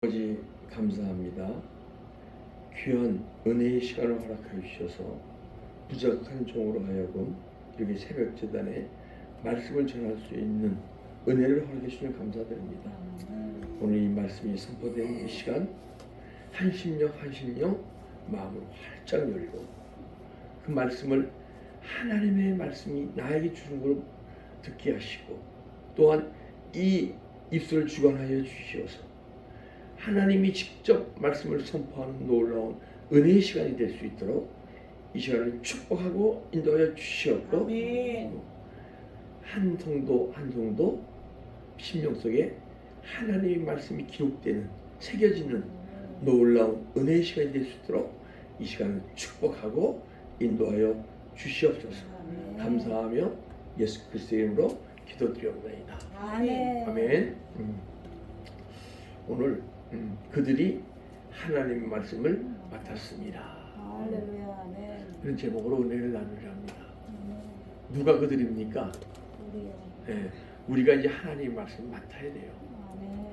아버지 감사합니다. 귀한 은혜의 시간을 허락해 주셔서 부족한 종으로 하여금 이렇게 새벽 제단에 말씀을 전할 수 있는 은혜를 허락해 주시면 감사드립니다. 오늘 이 말씀이 선포된 이 시간 한심령 마음을 활짝 열고 그 말씀을 하나님의 말씀이 나에게 주는 걸 듣게 하시고 또한 이 입술을 주관하여 주시어서 하나님이 직접 말씀을 선포하는 놀라운 은혜의 시간이 될 수 있도록 이 시간을 축복하고 인도하여 주시옵고 한 성도 한 성도 심령 속에 하나님의 말씀이 기록되는 새겨지는 놀라운 은혜의 시간이 될 수 있도록 이 시간을 축복하고 인도하여 주시옵소서. 감사하며 예수 그리스도의 이름으로 기도드리옵나이다. 아멘. 오늘 그들이 하나님의 말씀을 맡았습니다. 할렐루야. 아멘. 그런 제목으로 은혜를 나누려 합니다. 누가 그들입니까? 우리요. 네, 우리가 이제 하나님의 말씀을 맡아야 돼요.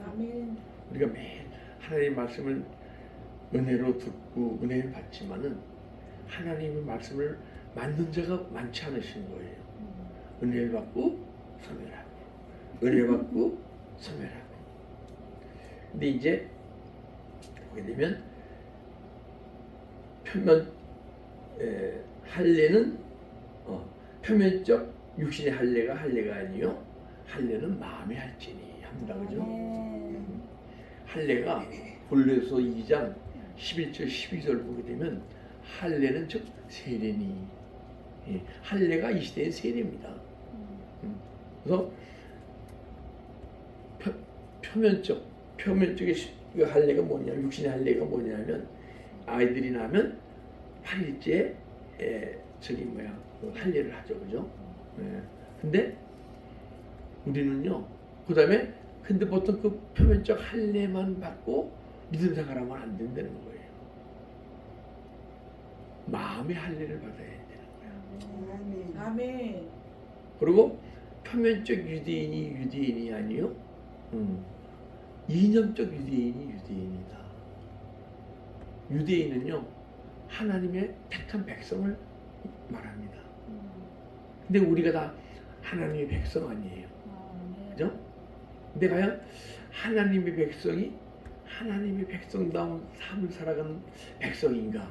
아멘. 우리가 매일 하나님의 말씀을 은혜로 듣고 은혜를 받지만은 하나님의 말씀을 맡는 자가 많지 않으신 거예요. 은혜를 받고 소멸하고 은혜를 받고 소멸하고. 근데 이제 보게 되면 할례는 표면적 육신의 할례가 아니요 할례는 마음의 할지니 합니다. 그죠? 할례가 골로새 2장 11절 12절 보게 되면 할례는 즉 세례니, 할례가 이 시대의 세례입니다. 그래서 표면적의 할례가 뭐냐, 육신의 할례가 뭐냐면 아이들이 나면 8일째 할례를 하죠, 그죠? 근데 우리는요, 그 다음에 근데 보통 그 표면적 할례만 받고 믿음 생활하면 안 된다는 거예요. 마음의 할례를 받아야 되는 거예요. 아멘. 그리고 표면적 유대인이 아니요, 이념적 유대인이다. 유대인은요 하나님의 택한 백성을 말합니다. 근데 우리가 다 하나님의 백성 아니에요. 그죠? 근데 과연 하나님의 백성이 하나님의 백성다운 삶을 살아가는 백성인가?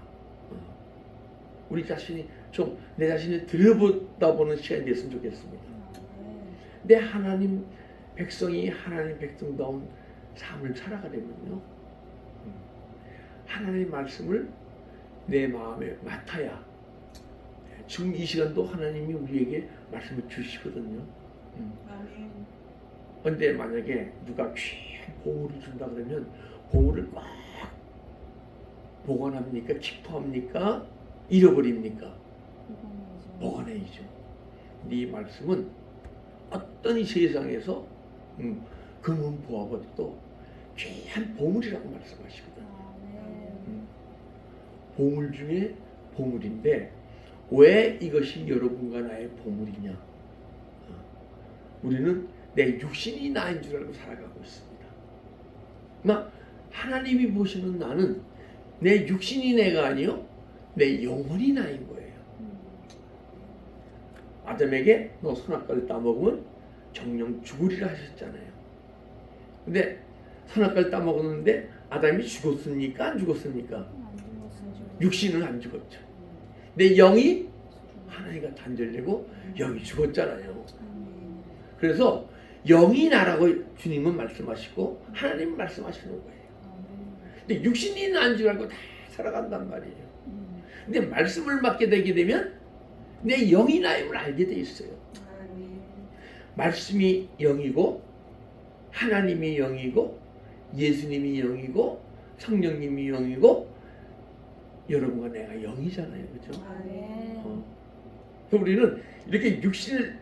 우리 자신이 좀 내 자신을 들여다보는 시간이 됐으면 좋겠습니다. 근데 하나님 백성이 하나님 백성다운 삶을 살아가려면요, 하나님의 말씀을 내 마음에 맡아야, 지금 이 시간도 하나님이 우리에게 말씀을 주시거든요. 근데 만약에 누가 귀한 보물을 준다 그러면 보물을 막 보관합니까? 기뻐합니까? 잃어버립니까? 보관해야죠. 이 말씀은 어떤 이 세상에서 금은 보화보다도 귀한 보물이라고 말씀하시거든. 보물 중에 보물인데 왜 이것이 여러분과 나의 보물이냐? 우리는 내 육신이 나인 줄 알고 살아가고 있습니다. 그러나 하나님이 보시는 나는 내 육신이 내가 아니요 내 영혼이 나인 거예요. 아담에게 너 선악과를 따먹으면 정령 죽으리라 하셨잖아요. 근데 선악과를 따먹었는데 아담이 죽었습니까? 안 죽었습니까? 육신은 안 죽었죠. 내 영이 하나님과 단절되고 영이 죽었잖아요. 그래서 영이 나라고 주님은 말씀하시고 하나님은 말씀하시는 거예요. 근데 육신이 난 줄 알고 다 살아간단 말이에요. 근데 말씀을 맡게 되게 되면 내 영이 나임을 알게 돼 있어요. 말씀이 영이고 하나님이 영이고 예수님이 영이고 성령님이 영이고 여러분과 내가 영이잖아요. 그렇죠? 그래서 우리는 이렇게 육신을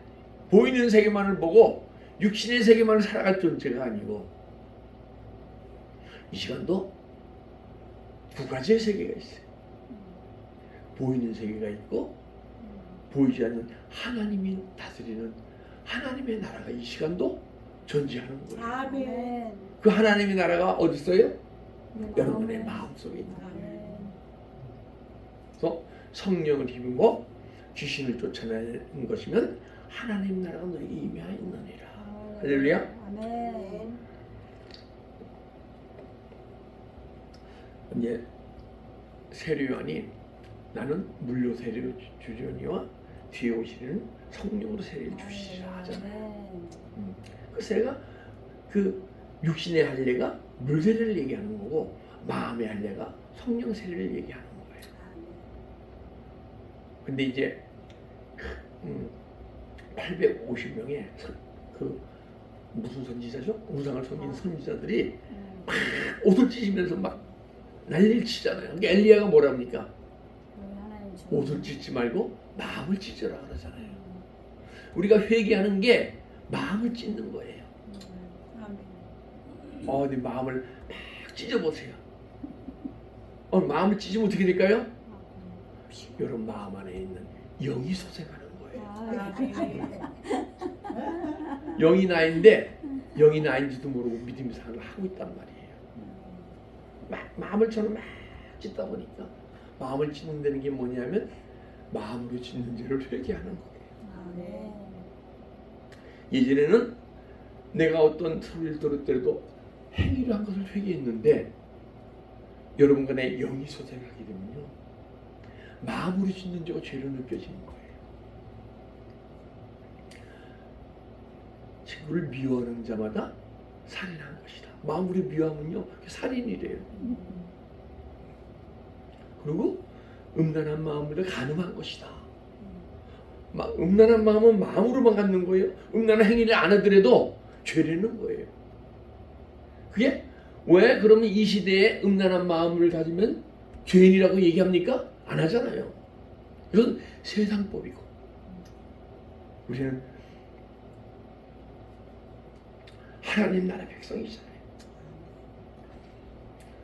보이는 세계만을 보고 육신의 세계만을 살아갈 존재가 아니고 이 시간도 두 가지의 세계가 있어요. 보이는 세계가 있고 보이지 않는 하나님이 다스리는 하나님의 나라가 이 시간도 존재하는 거예요. 아멘. 그 하나님의 나라가 어디 있어요? 여러분의 마음속에 있는 거예요. 아멘. 그래서 성령을 힘입어 귀신을 쫓아내는 것이면 하나님 나라가 너에게 임하였느니라. 할렐루야. 아멘. 이제 세례요한이 나는 물로 세례를 주려니와 뒤에 오시는 성령으로 세례를 주시리라 하잖아요. 그 세례가 그 육신의 할례가 물 세례를 얘기하는 거고 마음의 할례가 성령 세례를 얘기하는 거예요. 근데 이제 850명의 그 무슨 선지자죠? 우상을 섬기는 선지자들이 막 옷을 찢으면서 막 난리를 치잖아요. 그러니까 엘리야가 뭐랍니까? 옷을 찢지 말고 마음을 찢어라 그러잖아요. 우리가 회개하는 게 마음을 찢는 거예요. 네 마음을 막 찢어보세요. 마음을 찢으면 어떻게 될까요? 여러분 마음 안에 있는 영이 소생하는 거예요. 영이 나인데 영이 나인지도 모르고 믿음의 생활을 하고 있단 말이에요. 마음을 저는 막 찢다 보니까 마음을 찢는다는 게 뭐냐면 마음으로 찢는 죄를 회개하는 거예요. 예전에는 내가 어떤 소리를 들을 때도 행위를 한 것을 회개했는데 여러분과 내 영이 소생하게 되면요 마음으로 찢는 죄가 죄로 느껴지는 거예요. 친구를 미워하는 자마다 살인한 것이다. 마음으로 미워하면요 살인이래요. 그리고 음란한 마음으로 간음한 것이다. 음란한 마음은 마음으로만 갖는 거예요. 음란한 행위를 안 하더라도 죄라는 거예요. 그게 왜 그러면 이 시대에 음란한 마음을 가지면 죄인이라고 얘기합니까? 안 하잖아요. 이건 세상법이고 우리는 하나님 나라 백성이잖아요.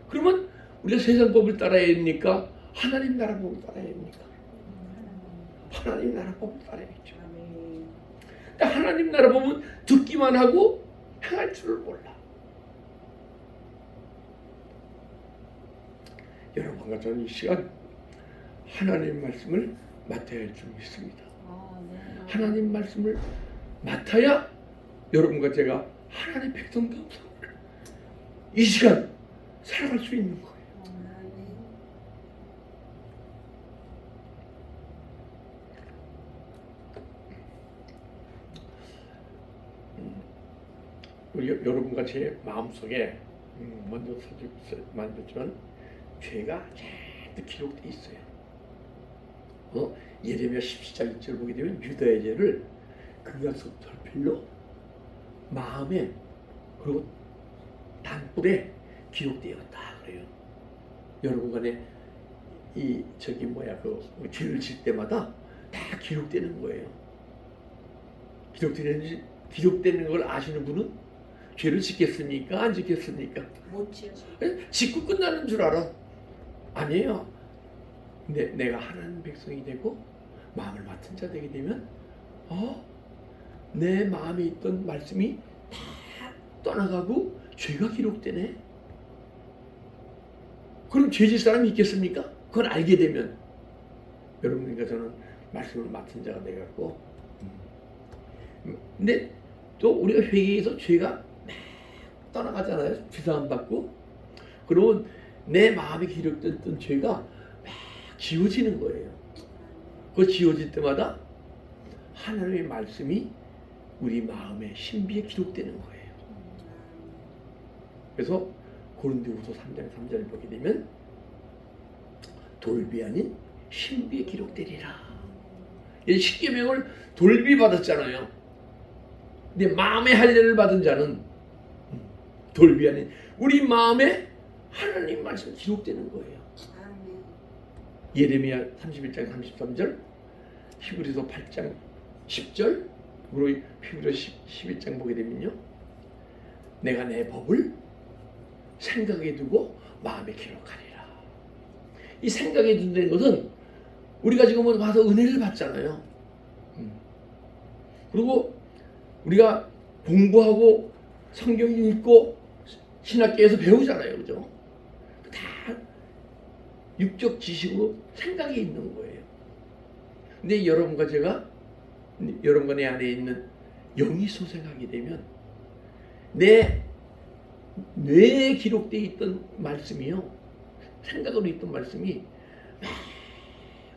그러면 우리가 세상법을 따라야 됩니까? 하나님 나라 법을 따라야 됩니까? 하나님 나라 법을 따라야겠죠. 근데 하나님 나라 법은 듣기만 하고 행할 줄을 몰라. 여러분과 저는 이 시간 하나님 말씀을 맡아야 할 줄 믿습니다. 하나님 말씀을 맡아야 여러분과 제가 하나님의 백성답을 이 시간 살아갈 수 있는 거예요. 우리 여러분과 제 마음속에 먼저 만졌지만 죄가 잔뜩 기록되어 있어요. 예레미야 17장 1절 보게 되면 유다의 죄를 그가 섭털필로 마음에 그리고 단뿔에 기록되었다 그래요. 여러분 간에 이 그 죄를 질 때마다 다 기록되는 거예요. 기록되는 걸 아시는 분은 죄를 짓겠습니까? 안 짓겠습니까? 못 지어. 짓고 끝나는 줄 알아. 아니에요. 근데 내가 하나님 백성이 되고 마음을 맡은 자 되게 되면 내 마음에 있던 말씀이 다 떠나가고 죄가 기록되네. 그럼 죄질 사람이 있겠습니까? 그걸 알게 되면 여러분과 저는 말씀을 맡은 자가 되겠고 근데 또 우리가 회개해서 죄가 떠나가잖아요. 죄사함 받고 그러면 내 마음에 기록됐던 죄가 막 지워지는 거예요. 그 지워질 때마다 하나님의 말씀이 우리 마음의 신비에 기록되는 거예요. 그래서 고린도후서 3장 3절을 보게 되면 돌비 아닌 신비에 기록되리라. 이 십계명을 돌비 받았잖아요. 근데 마음의 할례를 받은 자는 돌비 아닌 우리 마음에 하나님 말씀 기록되는 거예요. 예레미야 31장 33절, 히브리서 8장 10절, 그리고 히브리서 11장 보게 되면요, 내가 내 법을 생각에 두고 마음에 기록하리라. 이 생각에 둔다는 것은 우리가 지금 와서 은혜를 받잖아요. 그리고 우리가 공부하고 성경 읽고 신학교에서 배우잖아요, 그죠? 육적 지식으로 생각이 있는 거예요. 근데 여러분과 제가, 여러분과 내 안에 있는 영이 소생하게 되면 내 뇌에 기록되어 있던 말씀이요, 생각으로 있던 말씀이 막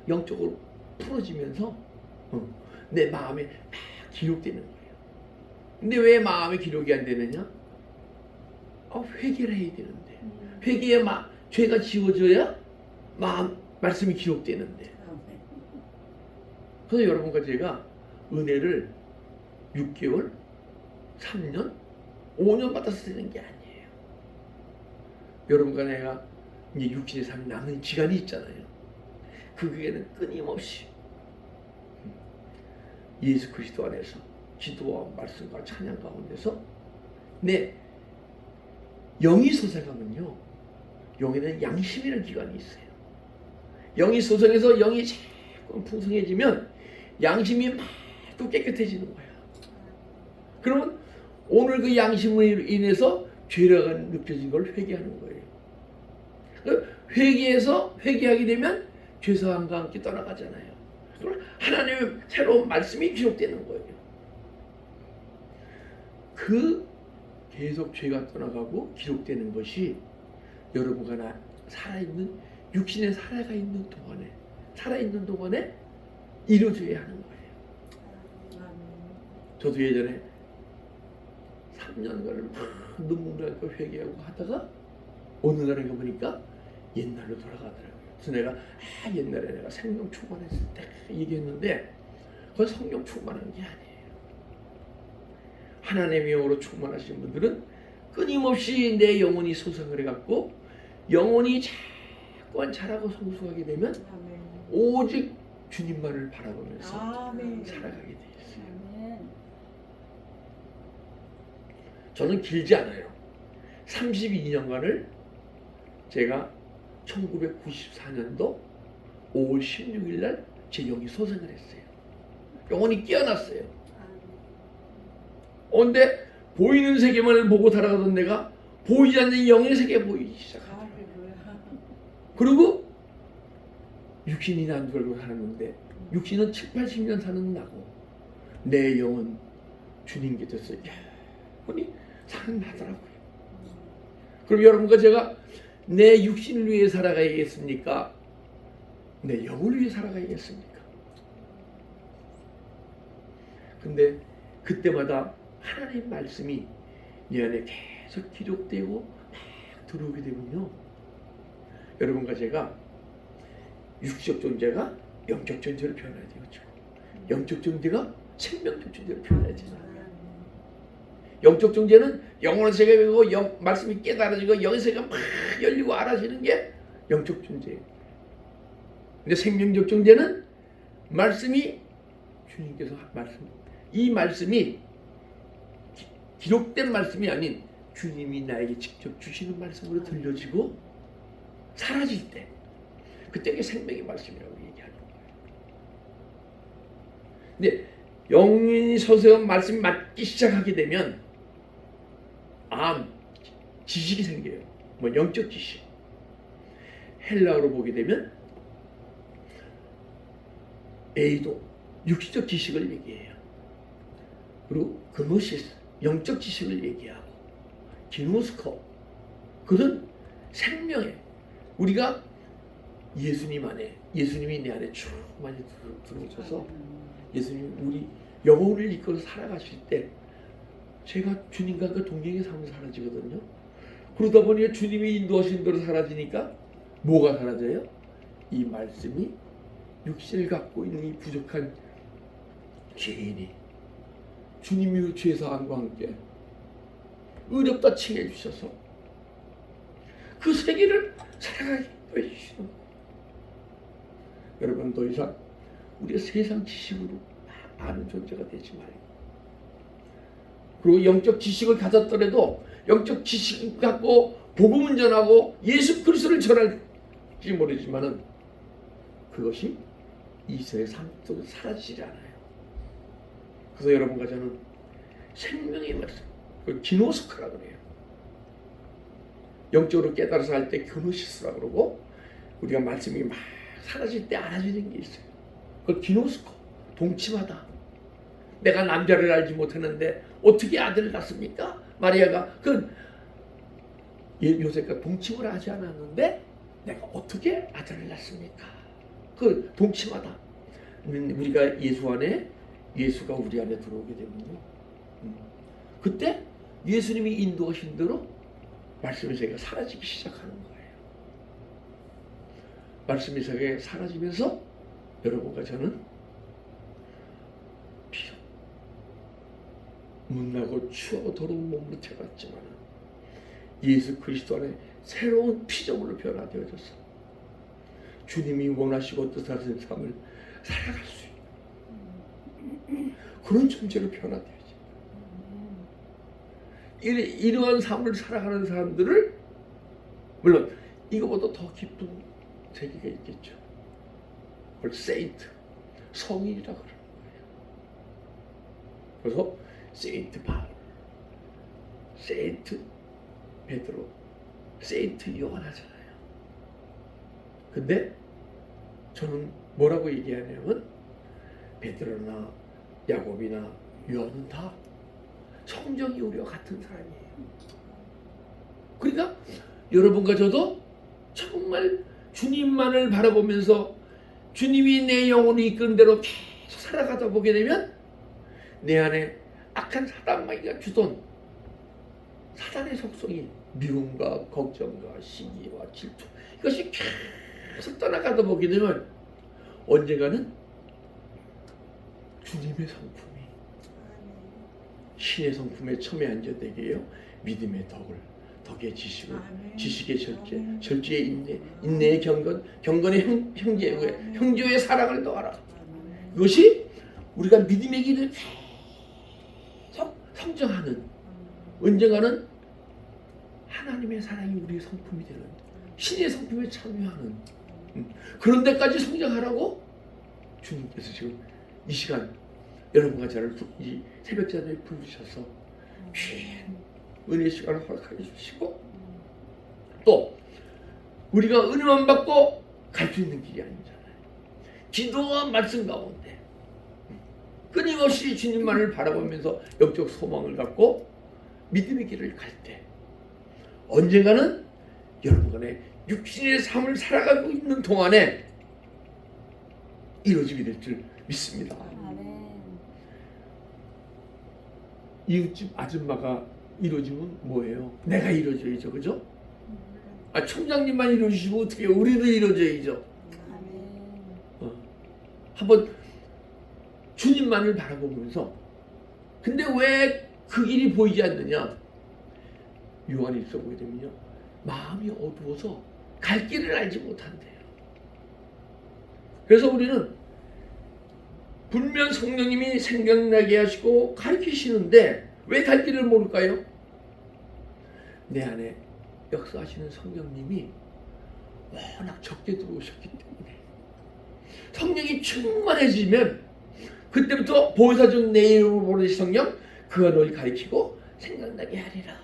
영적으로 풀어지면서 내 마음에 막 기록되는 거예요. 근데 왜 마음에 기록이 안 되느냐? 회개를 해야 되는데, 회개에 죄가 지워져야 말씀이 기록되는데. 그래서 여러분과 제가 은혜를 6개월, 3년, 5년 받아서 되는 게 아니에요. 여러분과 내가 이제 육신의 삶이 남는 기간이 있잖아요. 그게는 끊임없이 예수 그리스도 안에서 기도와 말씀과 찬양 가운데서 내 영이 소생하면요, 영에는 양심이라는 기관이 있어요. 영이 소생해서 영이 자꾸 풍성해지면 양심이 막 또 깨끗해지는 거야. 그러면 오늘 그 양심으로 인해서 죄가 느껴진 걸 회개하는 거예요. 회개해서 회개하게 되면 죄사함과 함께 떠나가잖아요. 그럼 하나님의 새로운 말씀이 기록되는 거예요. 그 계속 죄가 떠나가고 기록되는 것이 여러분과 나 살아있는 육신에 살아있는 동안에 이루어져야 하는 거예요. 저도 예전에 3년간을 막 눈물 나고 회개하고 하다가 어느 날에 가보니까 옛날로 돌아가더라고요. 그래서 내가 옛날에 내가 생명 충만했을 때 얘기했는데, 그건 성령 충만한 게 아니에요. 하나님의 영으로 충만하신 분들은 끊임없이 내 영혼이 소생을 해갖고 영혼이 자꾸만 자라고 성숙하게 되면 오직 주님만을 바라보면서 살아가게 돼 있어요. 저는 길지 않아요. 32년간을 제가 1994년도 5월 16일 날 제 영이 소생을 했어요. 영혼이 깨어났어요. 근데 보이는 세계만을 보고 살아가던 내가 보이지 않는 영의 세계가 보이기 시작하더라고요. 그리고 육신이 난 줄 알고 살았는데, 육신은 7, 80년 사는 나고 내 영은 주님께 됐어요. 보니 사는 나더라고요. 그럼 여러분과 제가 내 육신을 위해 살아가야겠습니까? 내 영을 위해 살아가야겠습니까? 근데 그때마다 하나님 말씀이 내 안에 계속 기록되고 막 들어오게 되면요, 여러분과 제가 육적 존재가 영적 존재로 변해야 되죠. 영적 존재가 생명적 존재로 변해야 되잖아요. 영적 존재는 영혼의 세계이고 말씀이 깨달아지고 영의 세계가 막 열리고 알아지는 게 영적 존재예요. 근데 생명적 존재는 말씀이 주님께서 이 말씀이 기록된 말씀이 아닌 주님이 나에게 직접 주시는 말씀으로 들려지고 사라질 때, 그때 생명의 말씀이라고 얘기하는 거예요. 근데 영인이 서서히 말씀이 맞기 시작하게 되면 지식이 생겨요. 영적 지식. 헬라어로 보게 되면 에이도, 육신적 지식을 얘기해요. 그리고 그노시스, 영적 지식을 얘기하고, 기노스코, 그런 생명의, 우리가 예수님 안에, 예수님이 내 안에 쭉 많이 들어오셔서 예수님이 우리 영혼을 이끌어 살아가실 때 제가 주님과 그 동행의 삶이 사라지거든요. 그러다 보니 주님이 인도하신 대로 사라지니까 뭐가 사라져요? 이 말씀이 육신을 갖고 있는 이 부족한 죄인이 주님의 죄사함과 함께 의롭다 칭해 주셔서 그 세계를 살아가게 해주시는 거예요. 여러분, 더 이상 우리가 세상 지식으로 아는 존재가 되지 말고, 그리고 영적 지식을 가졌더라도 영적 지식 갖고 복음을 전하고 예수 그리스도를 전할지 모르지만은 그것이 이세의 삶 속에 사라지지 않아요. 그래서 여러분과 저는 생명의 말씀, 그걸 기노스크라고 그래요. 영적으로 깨달아서 할 때 교노시스라고 그러고, 우리가 말씀이 막 사라질 때 알아지는 게 있어요. 그걸 기노스코, 동침하다. 내가 남자를 알지 못했는데 어떻게 아들을 낳습니까? 마리아가 그 요셉과 동침을 하지 않았는데 내가 어떻게 아들을 낳습니까? 그 동침하다. 우리가 예수 안에, 예수가 우리 안에 들어오게 되면요, 그때 예수님이 인도하신 대로 말씀의 세계가 사라지기 시작하는 거예요. 말씀의 세계가 사라지면서 여러분과 저는 비록 못나고 추하고 더러운 몸으로 태어났지만 예수 그리스도 안에 새로운 피조물로 변화되어져서 주님이 원하시고 뜻하시는 삶을 살아갈 수 있는 그런 존재로 변화되어져. 이러한 삶을 살아가는 사람들을, 물론 이거보다 더 깊은 세계가 있겠죠. 그걸 세인트, 성인이라고 그러는 거예요. 그래서 세인트 바울, 세인트 베드로, 세인트 요한 하잖아요. 근데 저는 뭐라고 얘기하냐면 베드로나 야곱이나 요한은 다 성정이 우리와 같은 사람이에요. 그러니까 여러분과 저도 정말 주님만을 바라보면서 주님이 내 영혼을 이끄는 대로 계속 살아가다 보게 되면 내 안에 악한 사단마귀가 주던 사단의 속성이 미움과 걱정과 시기와 질투, 이것이 계속 떠나가다 보게 되면 언젠가는 주님의 성품이 신의 성품에 처음에 앉아되게 해요. 믿음의 덕의 지식을, 지식의 절제, 절제의 인내, 인내의 경건, 경건의 형제의, 형제의 사랑을 더하라. 이것이 우리가 믿음의 길을 계속 성장하는, 언젠가는 하나님의 사랑이 우리의 성품이 되는, 신의 성품에 참여하는 그런 데까지 성장하라고 주님께서 지금 이 시간 여러분과 저를 이 새벽 전에 부르셔서 귀한 은혜 시간을 허락해 주시고, 또 우리가 은혜만 받고 갈 수 있는 길이 아니잖아요. 기도와 말씀 가운데 끊임없이 주님만을 바라보면서 영적 소망을 갖고 믿음의 길을 갈 때 언젠가는 여러분간의 육신의 삶을 살아가고 있는 동안에 이루어지게 될 줄 믿습니다. 이웃집 아줌마가 이루어지면 뭐예요? 내가 이루어져야죠, 그죠? 총장님만 이루어지시면 어떻게 해요? 우리도 이루어져야죠. 한번 주님만을 바라보면서, 근데 왜 그 길이 보이지 않느냐? 요한이 있어 보게 되면요, 마음이 어두워서 갈 길을 알지 못한대요. 그래서 우리는 분명 성령님이 생각나게 하시고 가르치시는데 왜 갈 길을 모를까요? 내 안에 역사하시는 성령님이 워낙 적게 들어오셨기 때문에 성령이 충만해지면 그때부터 보혜사적 내 이름으로 보내신 성령, 그가 너를 가르치고 생각나게 하리라.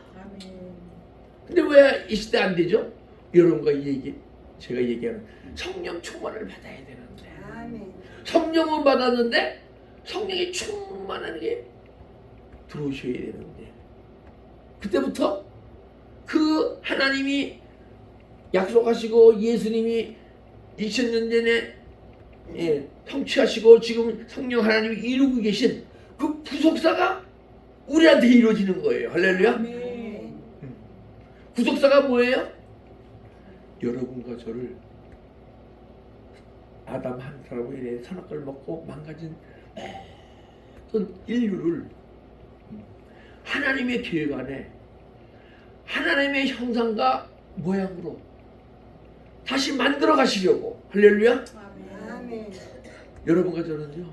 근데 왜 이 시대 안 되죠? 여러분과 제가 얘기하는 성령 충만을 받아야 되는데, 성령은 받았는데 성령이 충만하게 들어오셔야 되는데, 그때부터 그 하나님이 약속하시고 예수님이 2000년 전에 성취하시고 지금 성령 하나님이 이루고 계신 그 구속사가 우리한테 이루어지는 거예요. 할렐루야. 구속사가 뭐예요? 여러분과 저를 아담 한 사람으로 인해 선악과를 먹고 망가진 어떤 인류를 하나님의 계획 안에 하나님의 형상과 모양으로 다시 만들어 가시려고. 할렐루야. 아멘. 여러분과 저는요,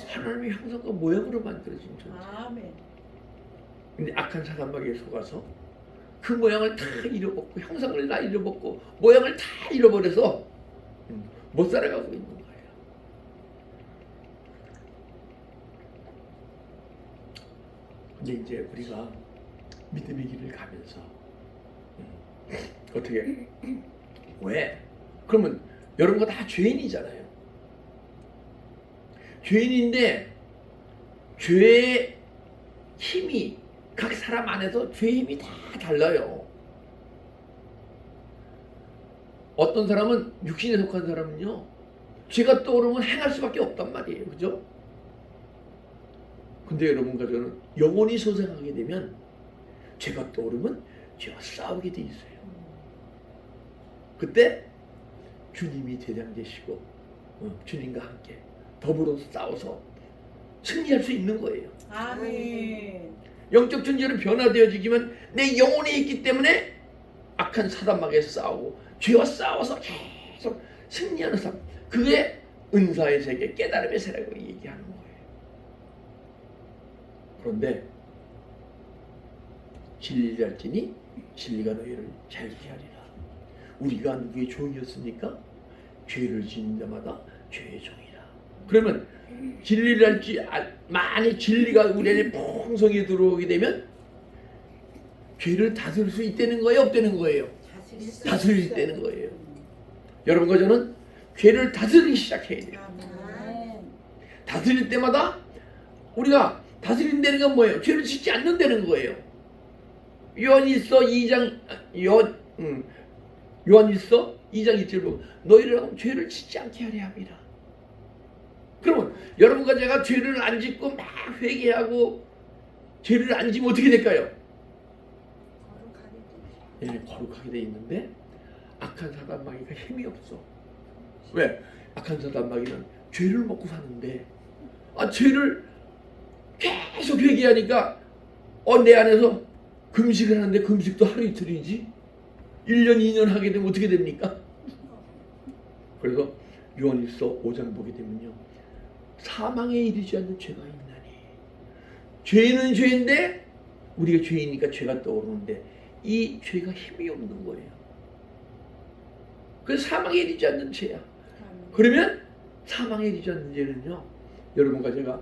하나님의 형상과 모양으로 만들어진 존재. 근데 악한 사단마귀에 속아서 그 모양을 다 잃어버리고 형상을 다 잃어버리고 모양을 다 잃어버려서 못 살아가고 있는 거예요. 근데 이제 우리가 믿음의 길을 가면서 어떻게, 왜 그러면 여러분과 다 죄인이잖아요. 죄인인데 죄의 힘이 각 사람 안에서 죄의 힘이 다 달라요. 어떤 사람은 육신에 속한 사람은요, 죄가 떠오르면 행할 수밖에 없단 말이에요. 그죠? 근데 여러분과 저는 영혼이 소생하게 되면 죄가 떠오르면 죄와 싸우게 돼 있어요. 그때 주님이 대장 되시고 주님과 함께 더불어 싸워서 승리할 수 있는 거예요. 아멘. 영적 존재로 변화되어지기만 내 영혼이 있기 때문에 악한 사단마귀에 싸우고 죄와 싸워서 계속 승리하는 삶, 그게 은사의 세계, 깨달음의 세계라고 얘기하는 거예요. 그런데 진리를 알지니 진리가 너희를 자유케 하리라. 우리가 누구의 종이었습니까? 죄를 지은 자마다 죄의 종이라. 그러면 진리를 알지, 만약 진리가 우리 안에 풍성히 들어오게 되면 죄를 다스릴 수 있다는 거예요, 없다는 거예요? 다스릴 수 있다는 거예요. 여러분과 저는 죄를 다스리기 시작해야 돼요. 아멘. 다스릴 때마다 우리가 다스린다는 건 뭐예요? 죄를 짓지 않는다는 거예요. 요한일서 2장 요한일서 2장 2절 보면 너희를 하면 죄를 짓지 않게 하려 합니다. 그러면 여러분과 제가 죄를 안 짓고 막 회개하고 죄를 안 지면 어떻게 될까요? 거룩하게 돼 있는데 악한 사단마귀가 힘이 없어. 왜? 악한 사단마귀는 죄를 먹고 사는데 죄를 계속 회개하니까 내 안에서 금식을 하는데 금식도 하루 이틀이지 1년 2년 하게 되면 어떻게 됩니까? 그래서 요한일서 5장 보게 되면요, 사망에 이르지 않는 죄가 있나니. 죄는 죄인데 우리가 죄이니까 죄가 떠오르는데 이 죄가 힘이 없는 거예요. 그래서 사망에 이르지 않는 죄야. 그러면 사망에 이르지 않는 죄는요, 여러분과 제가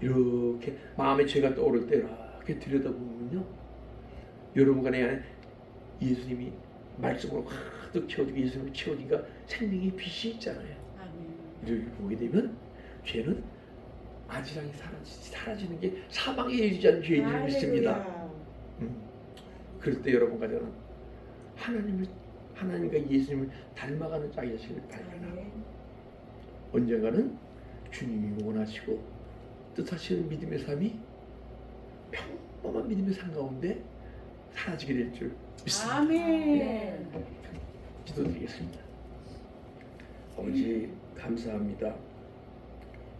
이렇게 마음에 죄가 떠오를 때 이렇게 들여다보면요, 여러분과 내 안에 예수님이 말씀으로 가득 채워지고 예수님이 채워지니까 생명의 빛이 있잖아요. 이렇게 보게 되면 죄는 아지랑이 사라지는 게 사망에 이르지 않는 죄인 줄 믿습니다. 그럴 때 여러분과 저는 하나님과 예수님을 닮아가는 자기 자신을 발견하고 언젠가는 주님이 원하시고 뜻하시는 믿음의 삶이 평범한 믿음의 삶 가운데 사라지게 될 줄 믿습니다. 아멘. 기도드리겠습니다. 아버지 감사합니다.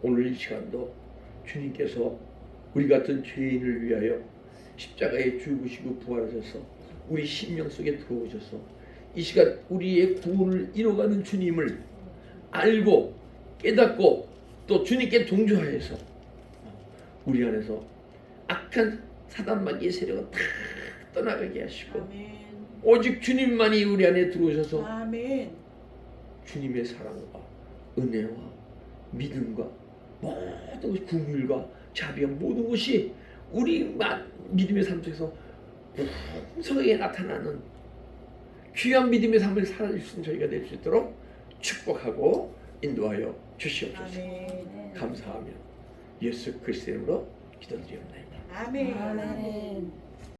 오늘 이 시간도 주님께서 우리 같은 죄인을 위하여 십자가에 죽으시고 부활하셔서 우리 심령 속에 들어오셔서 이 시간 우리의 구원을 이뤄가는 주님을 알고 깨닫고 또 주님께 동조하여서 우리 안에서 악한 사단마귀의 세력을 다 떠나가게 하시고 아멘. 오직 주님만이 우리 안에 들어오셔서 아멘. 주님의 사랑과 은혜와 믿음과 모든 것이 긍휼과 자비와 모든 것이 우리 믿음의 삶 속에서 풍성하게 나타나는 귀한 믿음의 삶을 살아갈 수 있는 저희가 될 수 있도록 축복하고 인도하여 주시옵소서. 아멘. 감사하며 예수 그리스도의 이름으로 기도드리옵나이다. 아멘. 아멘.